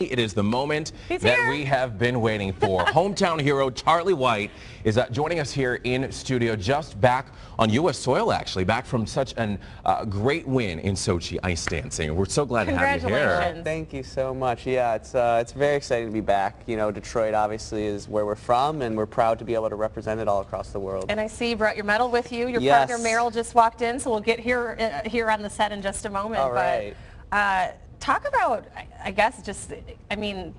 It is the moment that we have been waiting for. Hometown hero Charlie White is joining us here in studio, just back on U.S. soil, actually, back from such a great win in Sochi ice dancing. We're so glad to have you here. Thank you so much. Yeah, it's very exciting to be back. You know, Detroit obviously is where we're from, and we're proud to be able to represent it all across the world. And I see you brought your medal with you. Your partner Meryl just walked in, so we'll get here on the set in just a moment. All right. But, talk about, I guess, just, I mean,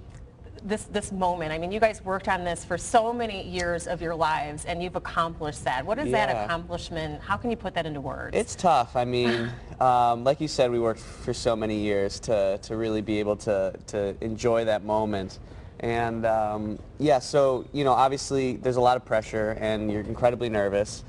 this moment. I mean, you guys worked on this for so many years of your lives, and you've accomplished that. What is that accomplishment? How can you put that into words? It's tough. I mean, like you said, we worked for so many years to really be able to enjoy that moment. And yeah, so, you know, obviously there's a lot of pressure, and you're incredibly nervous.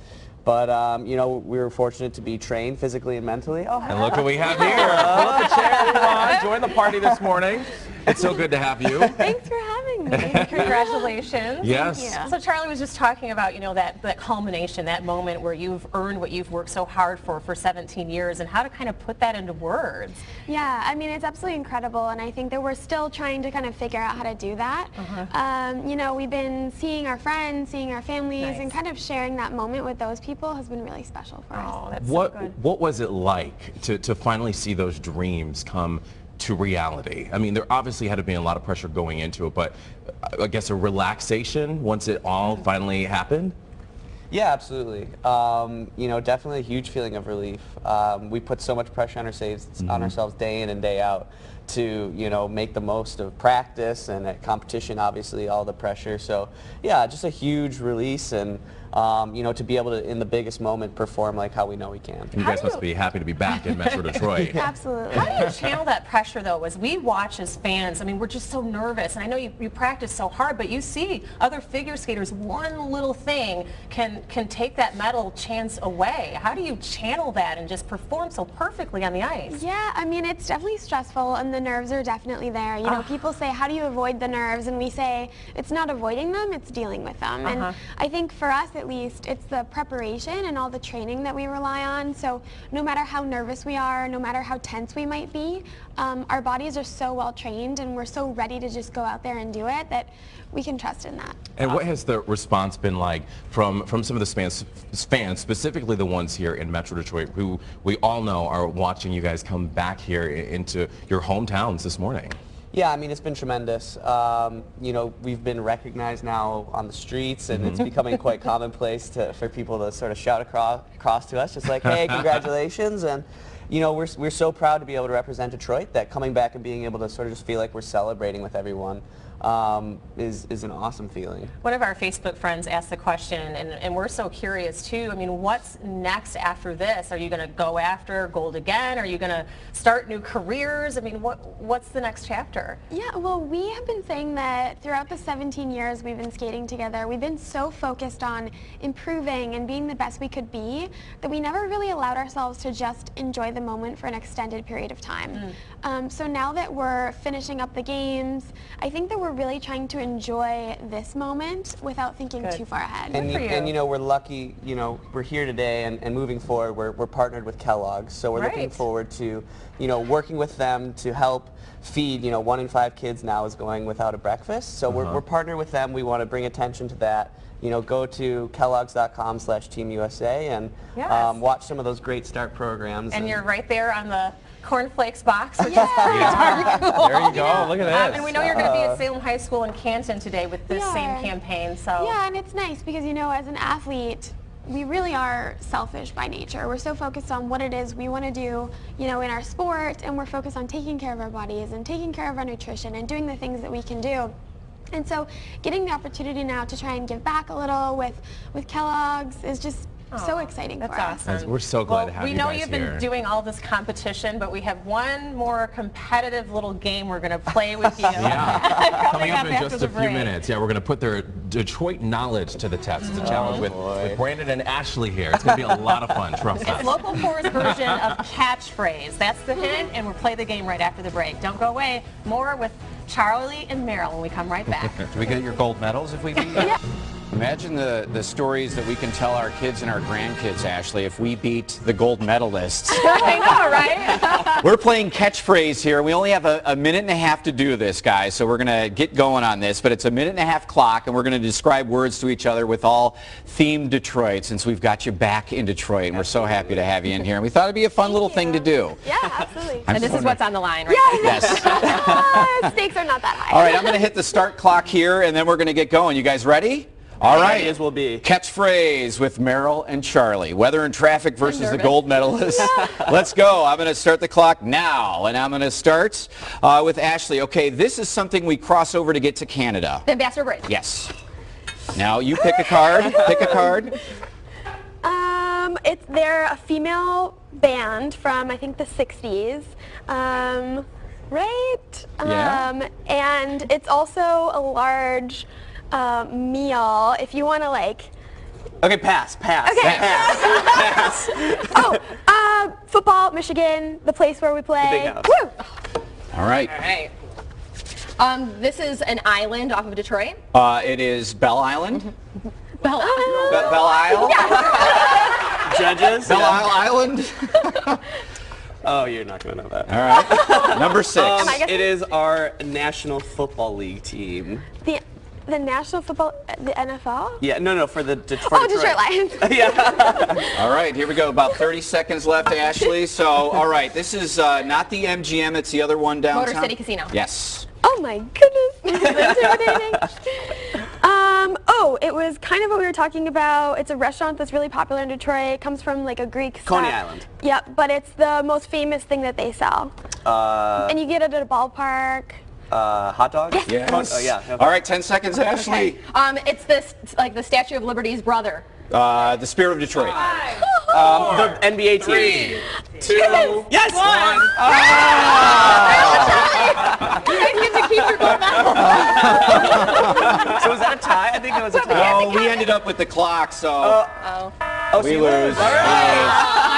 But, you know, we were fortunate to be trained physically and mentally. Oh, and look what we have here. Pull up a chair, everyone. Join the party this morning. It's so good to have you. Thanks for having me. Congratulations. Yes. Thank you. So Charlie was just talking about, you know, that culmination, that moment where you've earned what you've worked so hard for 17 years, and how to kind of put that into words. Yeah, I mean, it's absolutely incredible, and I think that we're still trying to kind of figure out how to do that. You know, we've been seeing our friends, seeing our families, and kind of sharing that moment with those people has been really special for us. That's so good. What was it like to finally see those dreams come to reality? I mean, there obviously had to be a lot of pressure going into it, but I guess a relaxation once it all finally happened? Yeah, absolutely. You know, definitely a huge feeling of relief. We put so much pressure on ourselves day in and day out to, you know, make the most of practice, and at competition, obviously, all the pressure. So, yeah, just a huge release, and you know, to be able to, in the biggest moment, perform like how we know we can. You guys must be happy to be back in Metro Detroit. Absolutely. How do you channel that pressure, though, as we watch as fans? I mean, we're just so nervous, and I know you practice so hard, but you see other figure skaters, one little thing can take that medal chance away. How do you channel that and just perform so perfectly on the ice? Yeah, I mean, it's definitely stressful, and the nerves are definitely there. You know, people say, how do you avoid the nerves? And we say, it's not avoiding them, it's dealing with them. And I think for us, at least, it's the preparation and all the training that we rely on. So no matter how nervous we are, no matter how tense we might be, our bodies are so well trained, and we're so ready to just go out there and do it that we can trust in that. And what has the response been like from some of the fans, specifically the ones here in Metro Detroit, who we all know are watching you guys come back here into your hometowns this morning? Yeah, I mean, it's been tremendous. You know, we've been recognized now on the streets, and it's becoming quite commonplace for people to sort of shout across to us, just like, hey, congratulations. And, you know, we're so proud to be able to represent Detroit that coming back and being able to sort of just feel like we're celebrating with everyone is an awesome feeling. One of our Facebook friends asked the question, and we're so curious too. I mean, what's next after this? Are you going to go after gold again? Are you going to start new careers? I mean, what's the next chapter? Yeah, well, we have been saying that throughout the 17 years we've been skating together, we've been so focused on improving and being the best we could be that we never really allowed ourselves to just enjoy the moment for an extended period of time. So now that we're finishing up the games, I think that we're really trying to enjoy this moment without thinking too far ahead. And you know, we're lucky, you know, we're here today, and moving forward, we're partnered with Kellogg's, so we're looking forward to, you know, working with them to help feed, you know, 1 in 5 kids now is going without a breakfast, so we're partnered with them. We want to bring attention to that. You know, go to kellogg's.com/teamusa and watch some of those great start programs. And you're right there on the cornflakes box, which is There you go. Look at this. And we know you're going to be at Salem High School in Canton today with this same campaign. So yeah, and it's nice because, you know, as an athlete, we really are selfish by nature. We're so focused on what it is we want to do, you know, in our sport, and we're focused on taking care of our bodies and taking care of our nutrition and doing the things that we can do. And so getting the opportunity now to try and give back a little with Kellogg's is just so exciting for us. Awesome. We're so glad to have you guys here. We know you've been doing all this competition, but we have one more competitive little game we're going to play with you. Coming up in just a few minutes. Yeah, we're going to put their Detroit knowledge to the test. It's a challenge with Brandon and Ashley here. It's going to be a lot of fun, trust us. It's Local 4's version of catchphrase. That's the hint, and we'll play the game right after the break. Don't go away. More with Charlie and Meryl when we come right back. Do we get your gold medals if we beat? Imagine the stories that we can tell our kids and our grandkids, Ashley, if we beat the gold medalists. I know, right? We're playing catchphrase here. We only have a minute and a half to do this, guys, so we're going to get going on this. But it's a minute and a half clock, and we're going to describe words to each other with all themed Detroit, since we've got you back in Detroit, and we're so happy to have you in here. And we thought it'd be a fun little thing to do. Yeah, absolutely. And this is what's on the line, right? Yes. Stakes are not that high. All right, I'm going to hit the start clock here, and then we're going to get going. You guys ready? All right. As will be. Catchphrase with Meryl and Charlie. Weather and traffic versus the gold medalists. Let's go. I'm going to start the clock now, and I'm going to start with Ashley. Okay, this is something we cross over to get to Canada. The Ambassador Bridge. Yes. Now you pick a card. Pick a card. They're a female band from, I think, the 60s. Right? Yeah. And it's also a large meal. If you want to, like... Okay, pass. Okay. Pass. Football, Michigan, the place where we play. The big house. Woo! All right. All right. This is an island off of Detroit. It is Belle Island. Belle Belle Isle. Judges. Belle Isle Island. Oh, you're not going to know that. All right. Number 6. It is our National Football League team. The National Football, the NFL? Yeah, no, for Detroit. Detroit Lions. Yeah. All right, here we go. About 30 seconds left, Ashley. So, all right, this is not the MGM. It's the other one downtown. Motor City Casino. Yes. Oh my goodness, this is intimidating. It was kind of what we were talking about. It's a restaurant that's really popular in Detroit. It comes from like a Greek Coney stuff. Island. Yep, but it's the most famous thing that they sell. And you get it at a ballpark. Hot dog? Yes. Oh, yeah. Okay. All right, 10 seconds, Ashley. It's this, like the Statue of Liberty's brother. The Spirit of Detroit. The NBA team. 2, Yes! 1. You guys get to keep your gold medal. So was that a tie? I think it was a tie. Oh, we ended up with the clock, so we lose. All right.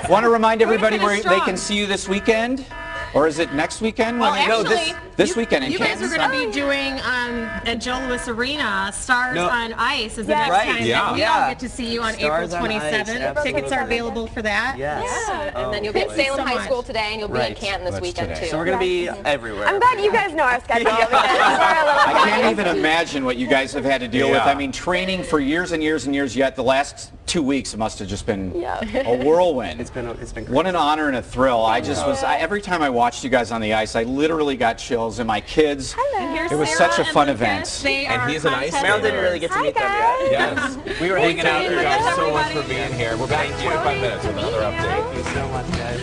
Want to remind everybody finished where strong. they can see you this weekend? Or is it next weekend? Well, No, actually, this weekend in You guys Kansas. are going to be doing at Joe Louis Arena, Stars on Ice is the Yes. next Right, time yeah. that we all get to see you on Stars on April Ice, 27th. absolutely. Tickets are available for that. Yes. And then you'll be at Salem so High much. School today, and you'll be in Right. Canton this That's weekend today. too. So we're going to be everywhere. I'm glad you guys know our schedule because we're a little I can't even imagine what you guys have had to deal with. Yeah. I mean, training for years and years and years, yet the last 2 weeks it must have just been Yeah. a whirlwind. It's been great. What an honor and a thrill. I just was, every time I watched you guys on the ice, I literally got chills, and my kids, Here's it was Sarah such a and fun Lucas. event. They And are he's an ice contest Meryl didn't really get to meet them yet. Yes. We were hanging out. Thank you guys so much for being here. We're back in 25 minutes with another update. Thank you so much, guys.